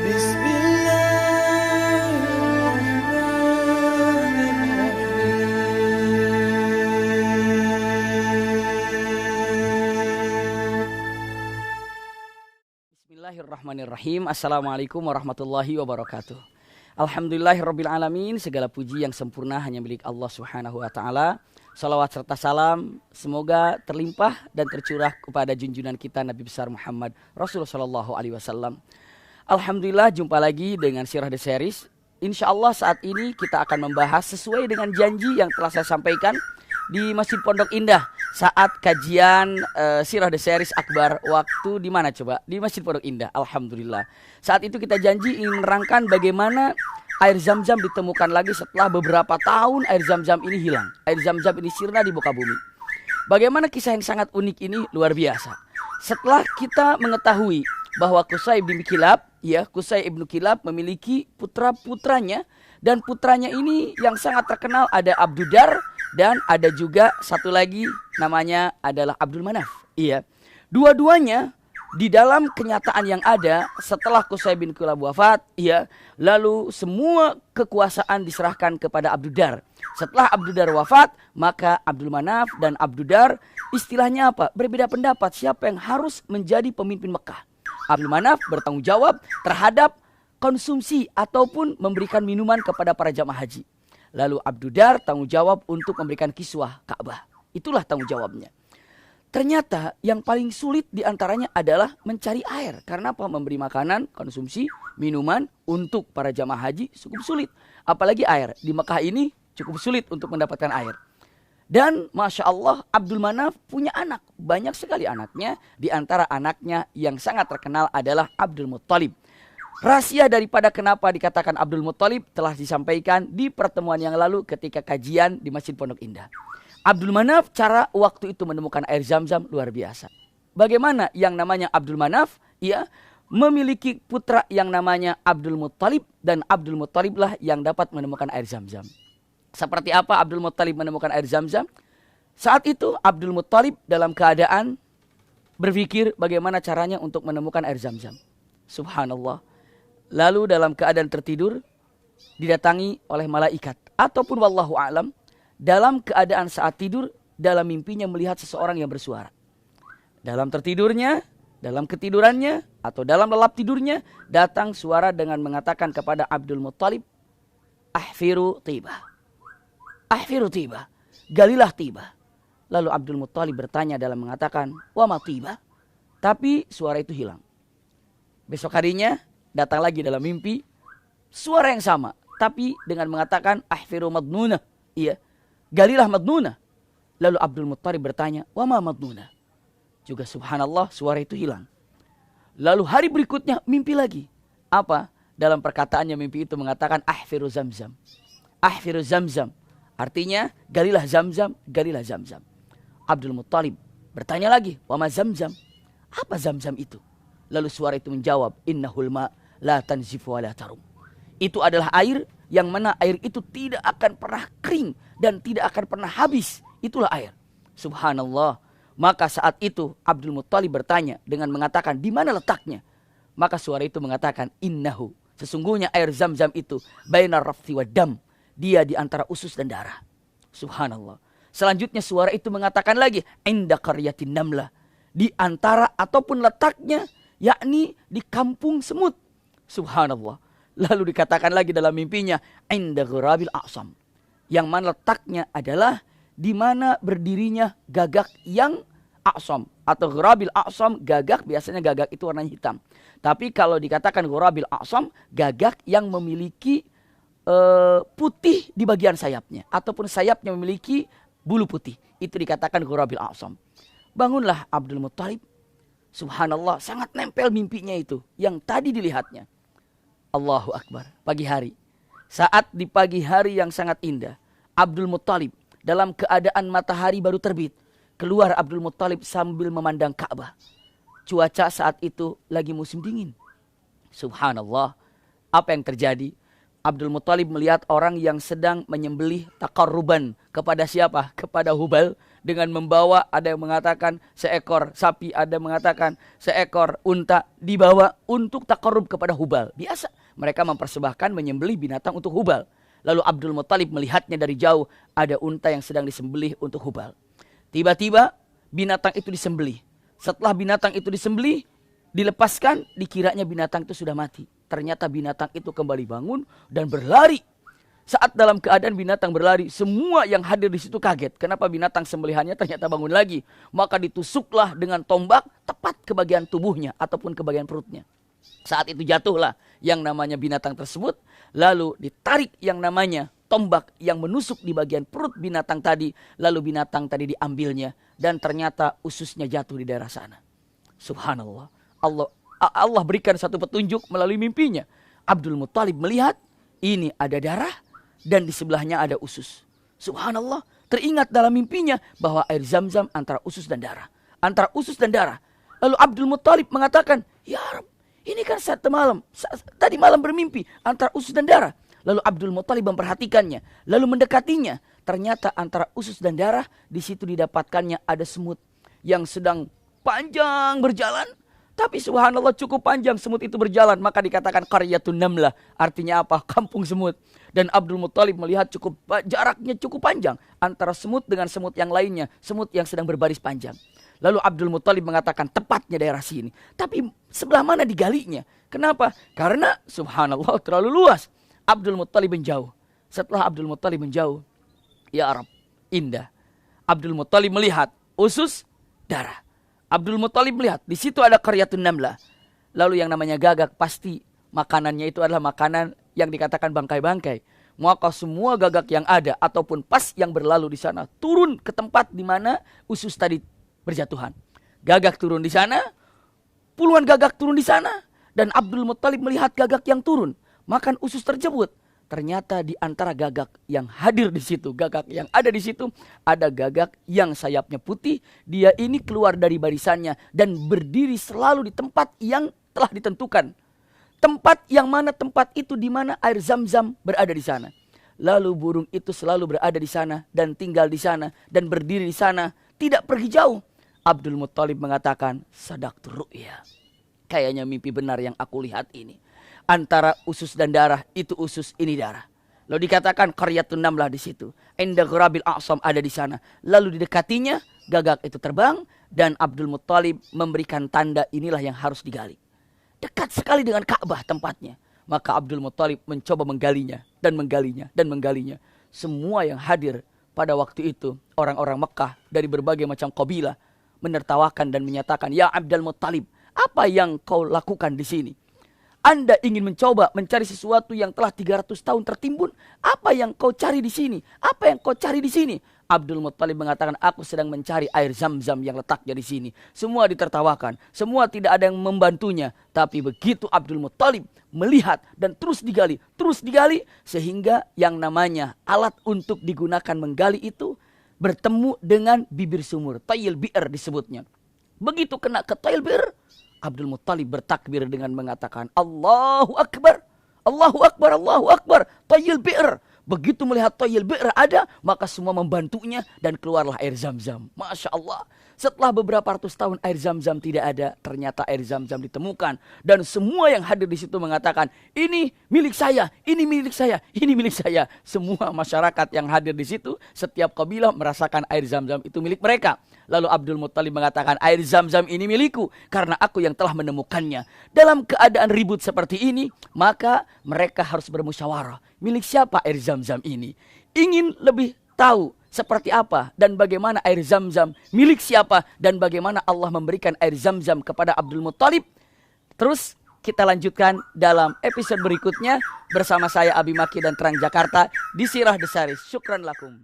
Bismillahirrahmanirrahim. Assalamualaikum warahmatullahi wabarakatuh. Alhamdulillahirrabbilalamin. Segala puji yang sempurna hanya milik Allah subhanahu wa ta'ala. Salawat serta salam semoga terlimpah dan tercurah kepada junjungan kita Nabi besar Muhammad Rasulullah sallallahu alaihi wasallam. Alhamdulillah jumpa lagi dengan Sirah The Series. Insyaallah saat ini kita akan membahas sesuai dengan janji yang telah saya sampaikan di Masjid Pondok Indah saat kajian Sirah The Series Akbar. Waktu di mana coba? Di Masjid Pondok Indah. Alhamdulillah. Saat itu kita janji ingin menerangkan bagaimana air zam-zam ditemukan lagi setelah beberapa tahun air zam-zam ini hilang. Air zam-zam ini sirna di muka bumi. Bagaimana kisah yang sangat unik ini luar biasa. Setelah kita mengetahui bahwa Qusay bin Kilab, Qusay ibnu Kilab memiliki putra-putranya, dan putranya ini yang sangat terkenal ada Abdudar dan ada juga satu lagi namanya adalah Abdul Manaf. Dua-duanya di dalam kenyataan yang ada setelah Qusay bin Kilab wafat, lalu semua kekuasaan diserahkan kepada Abdudar. Setelah Abdudar wafat, maka Abdul Manaf dan Abdudar istilahnya apa? Berbeda pendapat siapa yang harus menjadi pemimpin Mekah. Abdul Manaf bertanggung jawab terhadap konsumsi ataupun memberikan minuman kepada para jamaah haji. Lalu Abdudar tanggung jawab untuk memberikan kiswah Ka'bah. Itulah tanggung jawabnya. Ternyata yang paling sulit diantaranya adalah mencari air. Karena apa? Memberi makanan, konsumsi, minuman untuk para jamaah haji cukup sulit. Apalagi air. Di Mekah ini cukup sulit untuk mendapatkan air. Dan Masya Allah Abdul Manaf punya anak. Banyak sekali anaknya. Di antara anaknya yang sangat terkenal adalah Abdul Muttalib. Rahasia daripada kenapa dikatakan Abdul Muttalib telah disampaikan di pertemuan yang lalu ketika kajian di Masjid Pondok Indah. Abdul Manaf cara waktu itu menemukan air zam-zam luar biasa. Bagaimana yang namanya Abdul Manaf memiliki putra yang namanya Abdul Muttalib, dan Abdul Muttalib lah yang dapat menemukan air zam-zam. Seperti apa Abdul Muttalib menemukan air zam-zam? Saat itu Abdul Muttalib dalam keadaan berpikir bagaimana caranya untuk menemukan air zam-zam. Subhanallah. Lalu dalam keadaan tertidur didatangi oleh malaikat. Ataupun wallahu a'lam, dalam keadaan saat tidur, dalam mimpinya melihat seseorang yang bersuara. Dalam tertidurnya, dalam ketidurannya, atau dalam lelap tidurnya, datang suara dengan mengatakan kepada Abdul Muttalib, ahfiru tiba. Ahfiru tiba. Galilah tiba. Lalu Abdul Muttalib bertanya dalam mengatakan, wa ma tiba. Tapi suara itu hilang. Besok harinya, datang lagi dalam mimpi, suara yang sama. Tapi dengan mengatakan, ahfiru madnunah. Galilah madnunah. Lalu Abdul Muttalib bertanya, wa ma madnunah. Juga subhanallah suara itu hilang. Lalu hari berikutnya mimpi lagi. Apa? Dalam perkataannya mimpi itu mengatakan ahfiru zamzam. Ahfiru zamzam. Artinya galilah zamzam, galilah zamzam. Abdul Muttalib bertanya lagi, wa ma zamzam. Apa zamzam itu? Lalu suara itu menjawab, innahul ma la tanzifu wa la tarum. Itu adalah air yang mana air itu tidak akan pernah kering dan tidak akan pernah habis. Itulah air. Subhanallah. Maka saat itu Abdul Muttalib bertanya dengan mengatakan di mana letaknya? Maka suara itu mengatakan innahu. Sesungguhnya air zam-zam itu bainar rafthi wa dam. Dia di antara usus dan darah. Subhanallah. Selanjutnya suara itu mengatakan lagi inda qaryatin namlah. Di antara ataupun letaknya yakni di kampung semut. Subhanallah. Lalu dikatakan lagi dalam mimpinya inda ghurabil a'sam. Yang mana letaknya adalah di mana berdirinya gagak yang a'sam atau ghurabil a'sam. Gagak biasanya gagak itu warnanya hitam. Tapi kalau dikatakan ghurabil a'sam, gagak yang memiliki putih di bagian sayapnya ataupun sayapnya memiliki bulu putih. Itu dikatakan ghurabil a'sam. Bangunlah Abdul Muttalib. Subhanallah, sangat nempel mimpinya itu yang tadi dilihatnya. Allahu Akbar. Pagi hari. Saat di pagi hari yang sangat indah, Abdul Muttalib dalam keadaan matahari baru terbit. Keluar Abdul Muttalib sambil memandang Ka'bah. Cuaca saat itu lagi musim dingin. Subhanallah. Apa yang terjadi? Abdul Muttalib melihat orang yang sedang menyembelih taqarruban kepada siapa? Kepada Hubal dengan membawa, ada yang mengatakan seekor sapi, ada yang mengatakan seekor unta dibawa untuk takarrub kepada Hubal. Biasa mereka mempersembahkan menyembelih binatang untuk Hubal. Lalu Abdul Muttalib melihatnya dari jauh, ada unta yang sedang disembelih untuk Hubal. Tiba-tiba binatang itu disembelih. Setelah binatang itu disembelih, dilepaskan, dikiranya binatang itu sudah mati. Ternyata binatang itu kembali bangun dan berlari. Saat dalam keadaan binatang berlari, semua yang hadir di situ kaget. Kenapa binatang sembelihannya ternyata bangun lagi? Maka ditusuklah dengan tombak tepat ke bagian tubuhnya ataupun ke bagian perutnya. Saat itu jatuhlah yang namanya binatang tersebut. Lalu ditarik yang namanya tombak yang menusuk di bagian perut binatang tadi. Lalu binatang tadi diambilnya. Dan ternyata ususnya jatuh di daerah sana. Subhanallah. Allah berikan satu petunjuk melalui mimpinya. Abdul Muttalib melihat ini ada darah. Dan di sebelahnya ada usus. Subhanallah, teringat dalam mimpinya bahwa air Zam-Zam antara usus dan darah. Antara usus dan darah. Lalu Abdul Muttalib mengatakan, ya Rabb, ini kan tadi malam bermimpi antara usus dan darah. Lalu Abdul Muttalib memperhatikannya. Lalu mendekatinya. Ternyata antara usus dan darah, di situ didapatkannya ada semut yang sedang panjang berjalan. Tapi subhanallah cukup panjang semut itu berjalan. Maka dikatakan qaryatun namlah. Artinya apa? Kampung semut. Dan Abdul Muttalib melihat jaraknya cukup panjang. Antara semut dengan semut yang lainnya. Semut yang sedang berbaris panjang. Lalu Abdul Muttalib mengatakan tepatnya daerah sini. Tapi sebelah mana digalinya? Kenapa? Karena subhanallah terlalu luas. Abdul Muttalib menjauh. Setelah Abdul Muttalib menjauh. Ya Arab, indah. Abdul Muttalib melihat usus, darah. Abdul Muttalib melihat, di situ ada qaryatun namlah. Lalu yang namanya gagak, pasti makanannya itu adalah makanan yang dikatakan bangkai-bangkai. Maka semua gagak yang ada ataupun pas yang berlalu di sana turun ke tempat di mana usus tadi berjatuhan. Gagak turun di sana, puluhan gagak turun di sana, dan Abdul Muttalib melihat gagak yang turun, makan usus tersebut. Ternyata di antara gagak yang hadir di situ, gagak yang ada di situ, ada gagak yang sayapnya putih. Dia ini keluar dari barisannya dan berdiri selalu di tempat yang telah ditentukan. Tempat yang mana tempat itu di mana air Zam-Zam berada di sana. Lalu burung itu selalu berada di sana dan tinggal di sana dan berdiri di sana, tidak pergi jauh. Abdul Muttalib mengatakan, sadaqtu ru'ya. Kayaknya mimpi benar yang aku lihat ini. Antara usus dan darah, itu usus, ini darah. Lalu dikatakan qaryatun namlah di situ. Inda ghurabil a'sam ada di sana. Lalu didekatinya, gagak itu terbang dan Abdul Muttalib memberikan tanda inilah yang harus digali. Dekat sekali dengan Ka'bah tempatnya. Maka Abdul Muttalib mencoba menggalinya dan menggalinya dan menggalinya. Semua yang hadir pada waktu itu, orang-orang Mekah dari berbagai macam kabilah menertawakan dan menyatakan, ya Abdul Muttalib, apa yang kau lakukan di sini? Anda ingin mencoba mencari sesuatu yang telah 300 tahun tertimbun. Apa yang kau cari di sini? Apa yang kau cari di sini? Abdul Muttalib mengatakan, aku sedang mencari air Zam-Zam yang letaknya di sini. Semua ditertawakan. Semua tidak ada yang membantunya. Tapi begitu Abdul Muttalib melihat dan terus digali. Sehingga yang namanya alat untuk digunakan menggali itu bertemu dengan bibir sumur. Tayil bi'r disebutnya. Begitu kena ke tayil bi'r, Abdul Muttalib bertakbir dengan mengatakan, Allahu Akbar, Allahu Akbar, Allahu Akbar, tayil bi'r. Begitu melihat tayil bi'r ada, maka semua membantunya dan keluarlah air Zam-Zam. Masya Allah. Setelah beberapa ratus tahun air Zam-Zam tidak ada, ternyata air Zam-Zam ditemukan. Dan semua yang hadir di situ mengatakan, ini milik saya, ini milik saya, ini milik saya. Semua masyarakat yang hadir di situ, setiap kabilah merasakan air Zam-Zam itu milik mereka. Lalu Abdul Muttalib mengatakan, air Zam-Zam ini milikku karena aku yang telah menemukannya. Dalam keadaan ribut seperti ini, maka mereka harus bermusyawarah. Milik siapa air Zam-Zam ini? Ingin lebih tahu seperti apa dan bagaimana air Zam-Zam milik siapa dan bagaimana Allah memberikan air Zam-Zam kepada Abdul Muttalib. Terus kita lanjutkan dalam episode berikutnya bersama saya Abi Maki dan Terang Jakarta di Sirah Desaris. Syukran lakum.